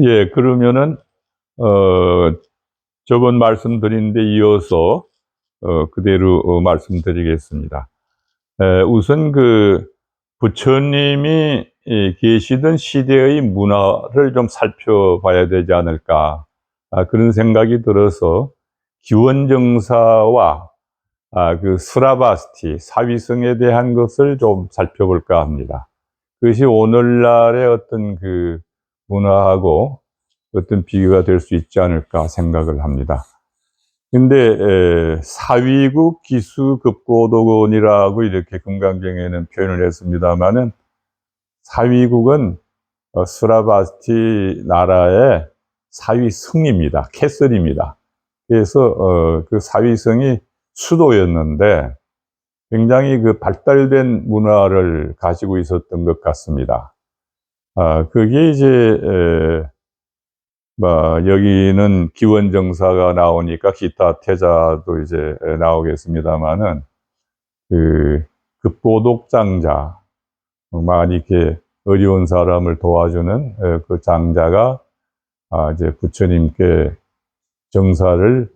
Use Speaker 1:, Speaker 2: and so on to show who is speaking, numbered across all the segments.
Speaker 1: 예, 그러면은, 저번 말씀드린 데 이어서, 그대로 말씀드리겠습니다. 우선 부처님이 계시던 시대의 문화를 좀 살펴봐야 되지 않을까, 그런 생각이 들어서, 기원정사와 스라바스티, 사위성에 대한 것을 좀 살펴볼까 합니다. 그것이 오늘날의 어떤 문화하고 어떤 비교가 될 수 있지 않을까 생각을 합니다. 근데 사위국 기수급고도곤이라고 이렇게 금강경에는 표현을 했습니다마는, 사위국은 스라바스티 나라의 사위성입니다. 캐슬입니다. 그래서 그 사위성이 수도였는데 굉장히 발달된 문화를 가지고 있었던 것 같습니다. 그게 이제 여기는 기원정사가 나오니까 기타 태자도 이제 나오겠습니다마는, 급고독장자, 많이 이렇게 어려운 사람을 도와주는 그 장자가 이제 부처님께 정사를,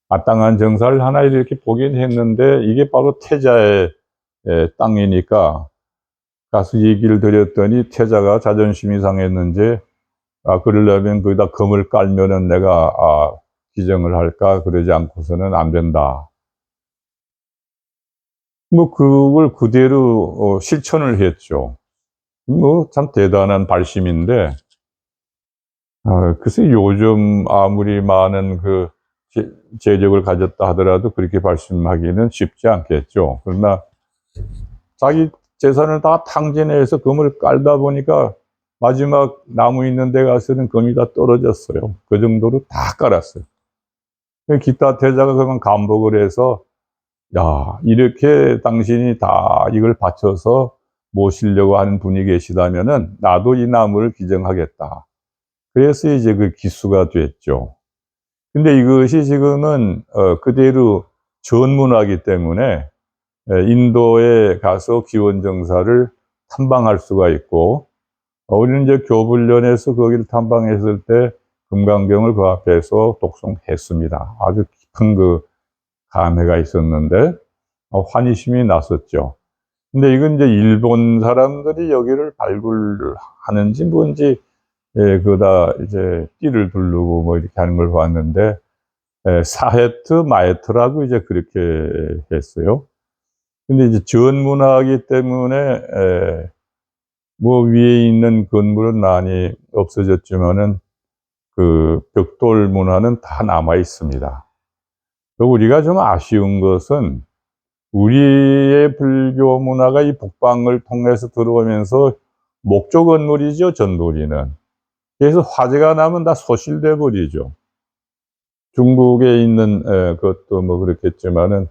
Speaker 1: 마땅한 정사를 하나 이렇게 보긴 했는데, 이게 바로 태자의 땅이니까 가서 얘기를 드렸더니 태자가 자존심이 상했는지, 그러려면 거기다 금을 깔면은 내가 기정을 할까, 그러지 않고서는 안 된다. 그걸 그대로 실천을 했죠. 참 대단한 발심인데, 글쎄 요즘 아무리 많은 재력을 가졌다 하더라도 그렇게 발심하기는 쉽지 않겠죠. 그러나 자기 재산을 다 탕진해서 금을 깔다 보니까 마지막 나무 있는 데 가서는 금이 다 떨어졌어요. 그 정도로 다 깔았어요. 기타 태자가 그만 감복을 해서, 야, 이렇게 당신이 다 이걸 바쳐서 모시려고 하는 분이 계시다면은 나도 이 나무를 기증하겠다. 그래서 이제 기수가 됐죠. 근데 이것이 지금은 그대로 전문화이기 때문에 인도에 가서 기원정사를 탐방할 수가 있고, 우리는 이제 교불련에서 거기를 탐방했을 때 금강경을 그 앞에서 독송했습니다. 아주 깊은 감회가 있었는데 환희심이 났었죠. 근데 이건 이제 일본 사람들이 여기를 발굴하는지 뭔지, 그다 이제 띠를 두르고 뭐 이렇게 하는 걸 봤는데, 사헤트 마에트라고 이제 그렇게 했어요. 근데 이제 전문화이기 때문에 위에 있는 건물은 많이 없어졌지만은 벽돌 문화는 다 남아 있습니다. 우리가 좀 아쉬운 것은, 우리의 불교 문화가 이 북방을 통해서 들어오면서 목조 건물이죠, 전부리는. 그래서 화재가 나면 다 소실돼 버리죠. 중국에 있는 그것도 뭐 그렇겠지만은,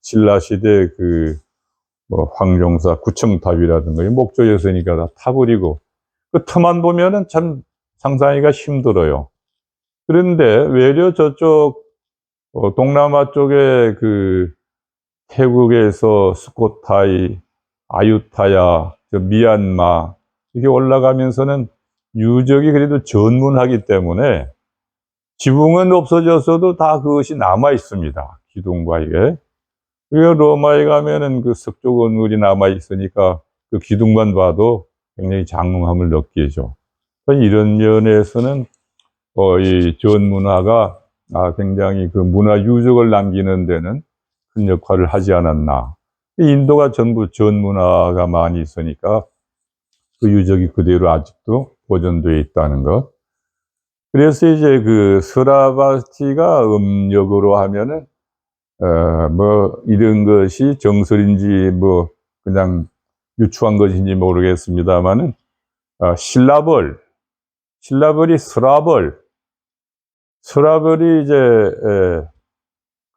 Speaker 1: 신라시대 황종사 구청탑이라든가 목조였으니까 다 타버리고, 그 터만 보면은 참 상상하기가 힘들어요. 그런데 외려 저쪽 동남아 쪽에 태국에서 스코타이, 아유타야, 미얀마 이렇게 올라가면서는 유적이 그래도 전문하기 때문에 지붕은 없어졌어도 다 그것이 남아 있습니다. 기둥과 이게. 그리고 로마에 가면은 석조 건물이 남아 있으니까 그 기둥만 봐도 굉장히 장엄함을 느끼죠. 이런 면에서는 이 전문화가 굉장히 문화 유적을 남기는 데는 큰 역할을 하지 않았나. 인도가 전부 전문화가 많이 있으니까 그 유적이 그대로 아직도 보존되어 있다는 것. 그래서 이제 스라바스티가 음력으로 하면은 이런 것이 정설인지 그냥 유추한 것인지 모르겠습니다만은, 신라벌이 스라벌이 이제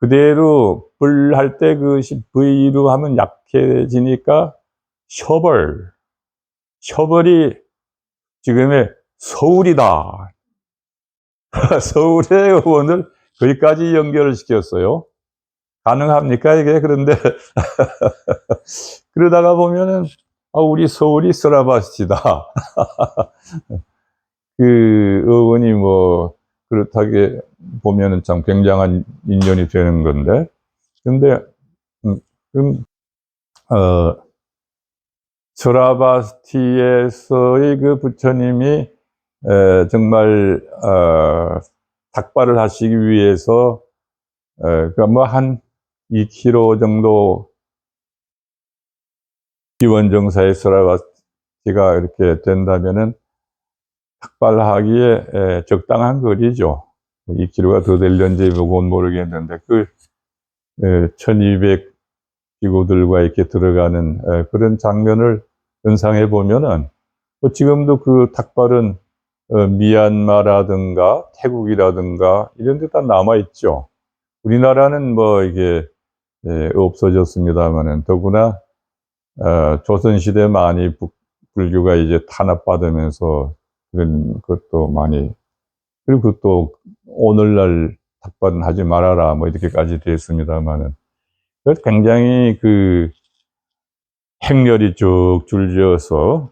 Speaker 1: 그대로 불 할 때 그것이 V로 하면 약해지니까 셔벌이 지금의 서울이다. 서울의 의원을 거기까지 연결을 시켰어요. 가능합니까 이게? 그런데 그러다가 보면은 우리 서울이 스라바스티다. 그 어원이 뭐 그렇다게 보면은 참 굉장한 인연이 되는 건데, 근데 음, 어, 스라바스티에서의 그 부처님이 정말 닭발을 하시기 위해서 그러니까 뭐 한 2km 정도 기원정사의 스라바스티가 이렇게 된다면은 닭발하기에 적당한 거리죠. 2km가 더 될런지 그건 모르겠는데, 그 1200 기구들과 이렇게 들어가는 그런 장면을 연상해 보면은, 뭐 지금도 그 닭발은 미얀마라든가 태국이라든가 이런 데 다 남아 있죠. 우리나라는 뭐 이게 없어졌습니다만은, 더구나 조선시대 많이 불교가 이제 탄압받으면서 그런 것도 많이, 그리고 또 오늘날 닭발은 하지 말아라 뭐 이렇게까지 됐습니다만은, 굉장히 그 행렬이 쭉 줄지어서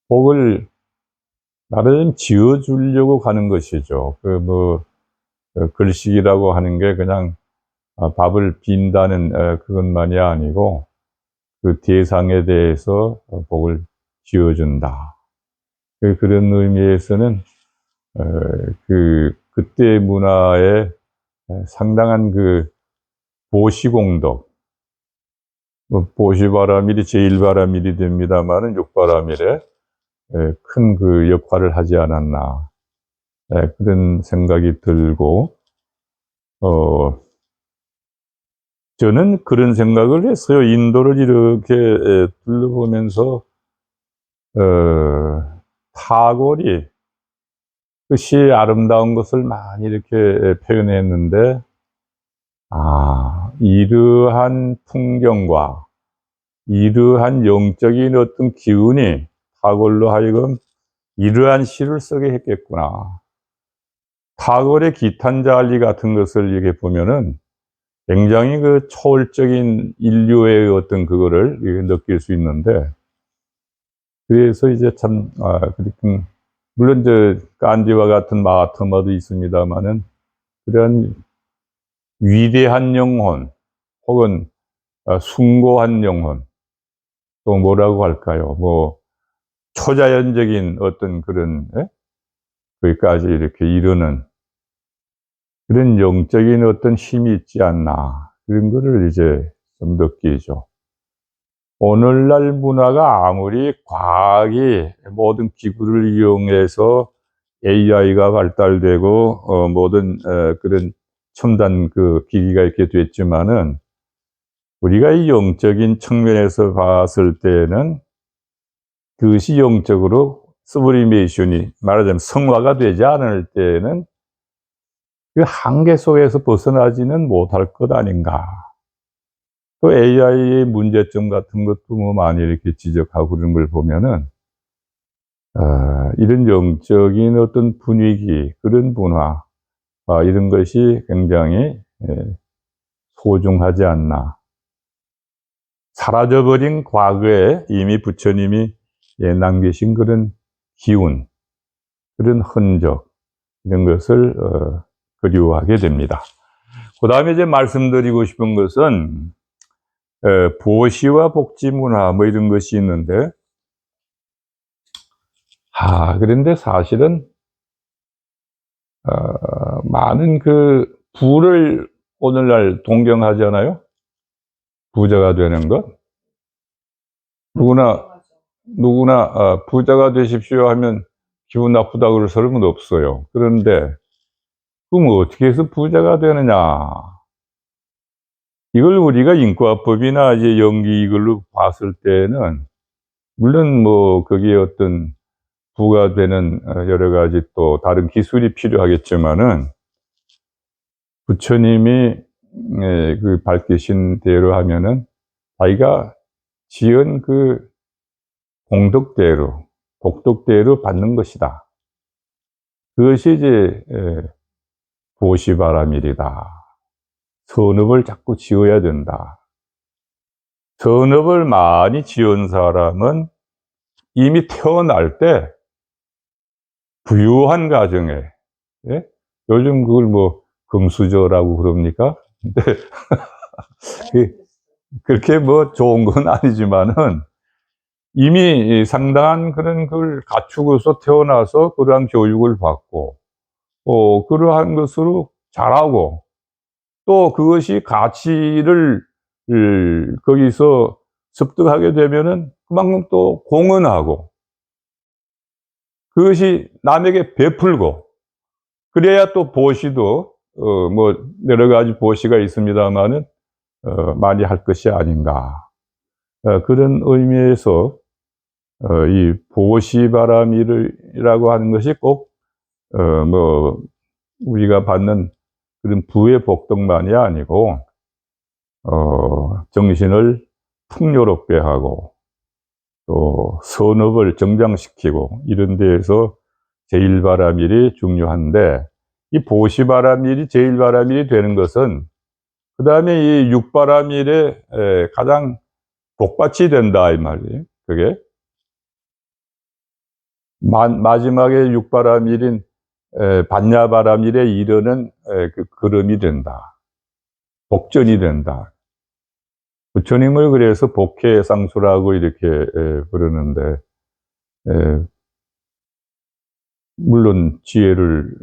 Speaker 1: 복을 나름 지어주려고 가는 것이죠. 그 뭐 글식이라고 하는 게 그냥 밥을 빈다는 그것만이 아니고, 그 대상에 대해서 복을 지어준다. 그런 의미에서는 그때 문화의 상당한 그 보시공덕, 뭐 보시바라밀이 제1바라밀이 됩니다만은 6바라밀에 큰 그 역할을 하지 않았나, 그런 생각이 들고, 저는 그런 생각을 했어요. 인도를 이렇게 둘러보면서 타골이 그 시의 아름다운 것을 많이 이렇게 표현했는데, 이러한 풍경과 이러한 영적인 어떤 기운이 타골로 하여금 이러한 시를 쓰게 했겠구나. 타골의 기탄자알리 같은 것을 이렇게 보면은 굉장히 그 초월적인 인류의 어떤 그거를 느낄 수 있는데, 그래서 이제 참, 그렇게, 물론 간디와 같은 마하트마도 있습니다만은, 그런 위대한 영혼, 혹은 숭고한 영혼, 또 뭐라고 할까요? 뭐, 초자연적인 어떤 그런, 거기까지 이렇게 이르는 그런 영적인 어떤 힘이 있지 않나. 그런 거를 이제 좀 느끼죠. 오늘날 문화가 아무리 과학이 모든 기구를 이용해서 AI가 발달되고 모든 그런 첨단 그 기기가 이렇게 됐지만은, 우리가 이 영적인 측면에서 봤을 때는 그것이 영적으로 서브리메이션이, 말하자면 성화가 되지 않을 때는 그 한계 속에서 벗어나지는 못할 것 아닌가. 또 AI의 문제점 같은 것도 뭐 많이 이렇게 지적하고 그런 걸 보면은, 이런 영적인 어떤 분위기, 그런 문화, 이런 것이 굉장히 소중하지 않나. 사라져버린 과거에 이미 부처님이 남기신 그런 기운, 그런 흔적, 이런 것을 그리워하게 됩니다. 그 다음에 이제 말씀드리고 싶은 것은 보시와 복지 문화 뭐 이런 것이 있는데, 그런데 사실은 많은 그 부를 오늘날 동경하잖아요. 부자가 되는 것. 누구나 부자가 되십시오 하면 기분 나쁘다고 그럴 사람은 없어요. 그런데 그럼 어떻게 해서 부자가 되느냐? 이걸 우리가 인과법이나 이제 연기 이걸로 봤을 때는, 물론 뭐 거기에 어떤 부가 되는 여러 가지 또 다른 기술이 필요하겠지만은, 부처님이 그 밝히신 대로 하면은 자기가 지은 그 공덕대로, 복덕대로 받는 것이다. 그것이 이제 보시바라밀이다. 선업을 자꾸 지어야 된다. 선업을 많이 지은 사람은 이미 태어날 때 부유한 가정에, 예? 요즘 그걸 뭐 금수저라고 그럽니까? 근데 그렇게 뭐 좋은 건 아니지만은 이미 상당한 그런 걸 갖추고서 태어나서 그러한 교육을 받고, 그러한 것으로 자라고, 또 그것이 가치를 거기서 습득하게 되면은 그만큼 또 공헌하고, 그것이 남에게 베풀고, 그래야 또 보시도 뭐 여러 가지 보시가 있습니다마는 많이 할 것이 아닌가. 그런 의미에서 이 보시바라밀이라고 하는 것이 꼭 뭐 우리가 받는 그런 부의 복덕만이 아니고, 정신을 풍요롭게 하고 또 선업을 정장시키고 이런 데에서 제일바라밀이 중요한데, 이 보시바라밀이 제일바라밀이 되는 것은 그 다음에 이 육바라밀에 가장 복받이 된다 이 말이에요. 그게 마지막에 육바라밀인 반야바라밀에 이르는 그 걸음이 된다. 복전이 된다. 부처님을 그래서 복해상수라고 이렇게 부르는데, 물론 지혜를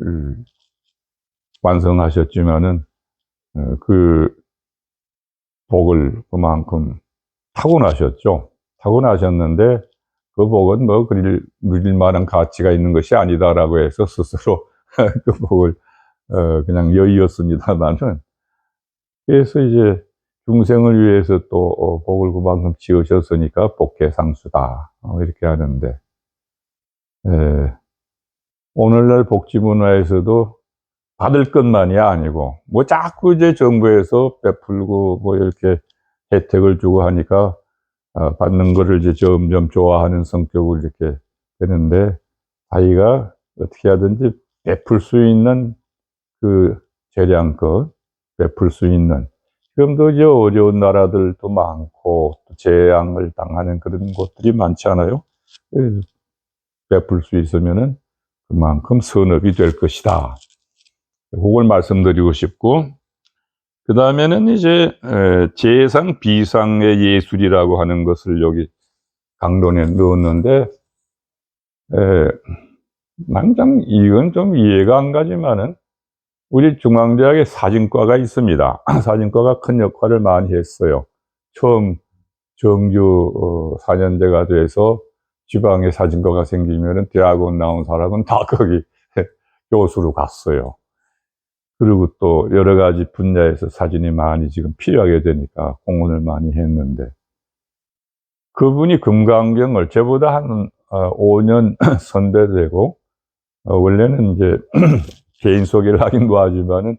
Speaker 1: 완성하셨지만은 그 복을 그만큼 타고나셨죠. 타고나셨는데 그 복은 뭐 누릴 만한 가치가 있는 것이 아니다라고 해서 스스로 그 복을 그냥 여의었습니다만은, 그래서 이제 중생을 위해서 또 복을 그만큼 지으셨으니까 복해상수다 이렇게 하는데, 오늘날 복지 문화에서도 받을 것만이 아니고 뭐 자꾸 이제 정부에서 베풀고 뭐 이렇게 혜택을 주고 하니까 받는 거를 이제 점점 좋아하는 성격으로 이렇게 되는데, 자기가 어떻게 하든지 베풀 수 있는 그 재량껏 베풀 수 있는, 지금도 이제 어려운 나라들도 많고 또 재앙을 당하는 그런 곳들이 많지 않아요? 베풀 수 있으면은 그만큼 선업이 될 것이다. 그걸 말씀드리고 싶고, 그 다음에는 이제 재상 비상의 예술이라고 하는 것을 여기 강론에 넣었는데, 당장 이건 좀 이해가 안 가지만은 우리 중앙대학에 사진과가 있습니다. 사진과가 큰 역할을 많이 했어요. 처음 정규 4년제가 돼서 지방에 사진과가 생기면은 대학원 나온 사람은 다 거기 교수로 갔어요. 그리고 또 여러 가지 분야에서 사진이 많이 지금 필요하게 되니까 공헌을 많이 했는데, 그분이 금강경을 저보다 한 5년 선배되고, 원래는 이제 개인 소개를 하긴 뭐하지만은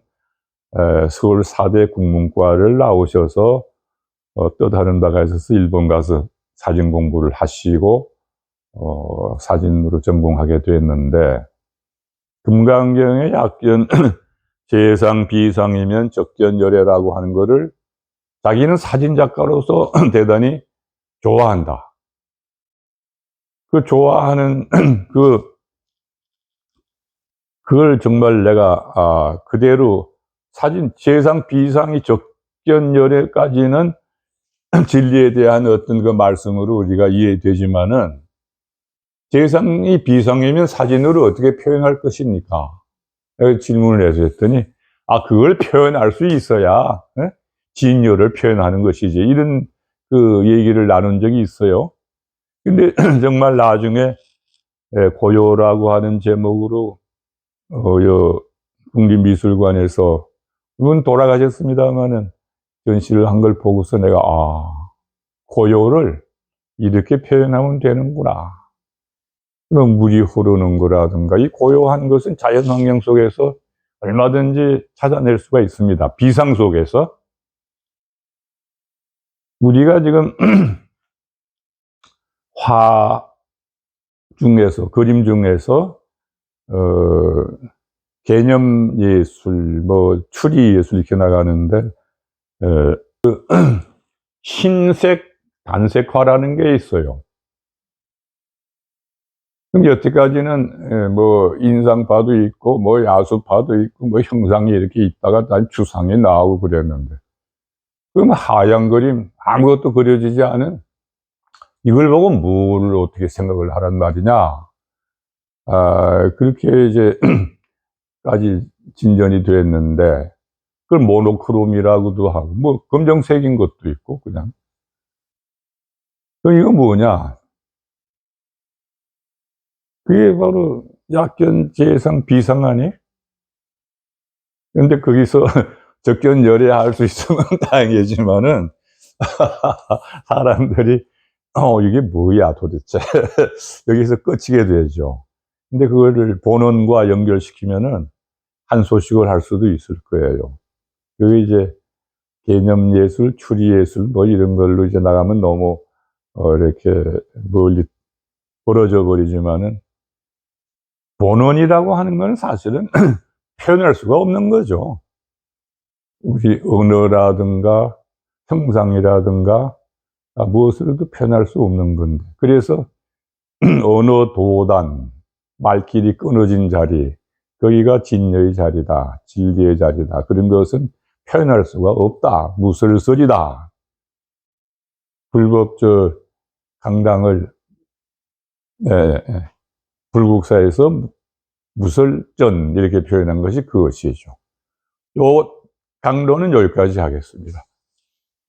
Speaker 1: 서울 4대 국문과를 나오셔서 또 다른 바가 있어서 일본 가서 사진 공부를 하시고 사진으로 전공하게 됐는데, 금강경의 약견 재상 비상이면 적견열애라고 하는 거를 자기는 사진작가로서 대단히 좋아한다. 그 좋아하는 그걸 정말 내가 그대로 사진 재상 비상이 적견열애까지는 진리에 대한 어떤 그 말씀으로 우리가 이해되지만은, 재상이 비상이면 사진으로 어떻게 표현할 것입니까? 질문을 해서 했더니, 그걸 표현할 수 있어야 진료를 표현하는 것이지, 이런 그 얘기를 나눈 적이 있어요. 근데 정말 나중에 고요라고 하는 제목으로 국립미술관에서, 그분 돌아가셨습니다마는 전시를 한 걸 보고서 내가 고요를 이렇게 표현하면 되는구나. 그럼 물이 흐르는 거라든가 이 고요한 것은 자연 환경 속에서 얼마든지 찾아낼 수가 있습니다. 비상 속에서. 우리가 지금 화 중에서, 그림 중에서 개념 예술, 뭐 추리 예술 이렇게 나가는데, 흰색 단색화라는 게 있어요. 그럼 여태까지는 뭐 인상파도 있고 뭐 야수파도 있고 뭐 형상이 이렇게 있다가 다시 추상이 나오고 그랬는데, 그럼 하얀 그림 아무것도 그려지지 않은 이걸 보고 뭘 어떻게 생각을 하란 말이냐. 그렇게 이제 까지 진전이 됐는데, 그걸 모노크롬이라고도 하고 뭐 검정색인 것도 있고 그냥. 그럼 이거 뭐냐, 그게 바로 약견 재상 비상 아니? 근데 거기서 적견열애할 수 있으면 다행이지만은 사람들이 이게 뭐야 도대체 여기서 끝이게 되죠. 근데 그거를 본원과 연결시키면은 한 소식을 할 수도 있을 거예요. 그게 이제 개념 예술, 추리 예술 뭐 이런 걸로 이제 나가면 너무 이렇게 멀리 벌어져 버리지만은, 본원이라고 하는 건 사실은 표현할 수가 없는 거죠. 우리 언어라든가 형상이라든가 무엇으로도 표현할 수 없는 건데, 그래서 언어 도단, 말길이 끊어진 자리, 거기가 진여의 자리다, 진리의 자리다, 그런 것은 표현할 수가 없다, 무설설이다. 불법 강당을 불국사에서 무설전 이렇게 표현한 것이 그것이죠. 요 강론은 여기까지 하겠습니다.